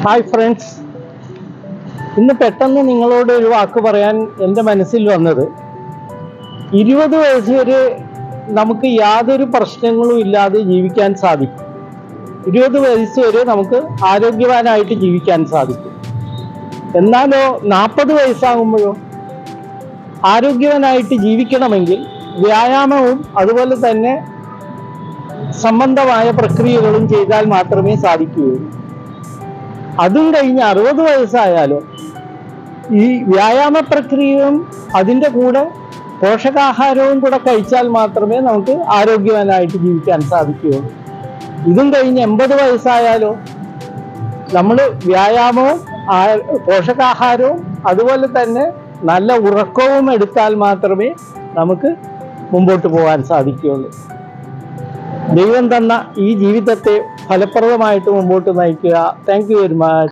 Hi friends, ഇന്ന് പെട്ടെന്ന് നിങ്ങളോട് ഒരു വാക്ക് പറയാൻ എൻ്റെ മനസ്സിൽ വന്നത്, 20 വയസ്സ് വരെ നമുക്ക് യാതൊരു പ്രശ്നങ്ങളും ഇല്ലാതെ ജീവിക്കാൻ സാധിക്കും. 20 വയസ്സ് വരെ നമുക്ക് ആരോഗ്യവാനായിട്ട് ജീവിക്കാൻ സാധിക്കും. എന്നാലോ 40 വയസ്സാകുമ്പോഴോ ആരോഗ്യവാനായിട്ട് ജീവിക്കണമെങ്കിൽ വ്യായാമവും അതുപോലെ തന്നെ സംബന്ധമായ പ്രക്രിയകളും ചെയ്താൽ മാത്രമേ സാധിക്കുകയുള്ളൂ. അതും കഴിഞ്ഞ് 60 വയസ്സായാലോ ഈ വ്യായാമ പ്രക്രിയയും അതിൻ്റെ കൂടെ പോഷകാഹാരവും കൂടെ കഴിച്ചാൽ മാത്രമേ നമുക്ക് ആരോഗ്യവാനായിട്ട് ജീവിക്കാൻ സാധിക്കുകയുള്ളൂ. ഇതും കഴിഞ്ഞ് 80 വയസ്സായാലോ നമ്മൾ വ്യായാമവും പോഷകാഹാരവും അതുപോലെ തന്നെ നല്ല ഉറക്കവും എടുത്താൽ മാത്രമേ നമുക്ക് മുമ്പോട്ട് പോകാൻ സാധിക്കുകയുള്ളൂ. ദൈവം തന്ന ഈ ജീവിതത്തെ ഫലപ്രദമായിട്ട് മുമ്പോട്ട് നയിക്കുക. Thank you very much.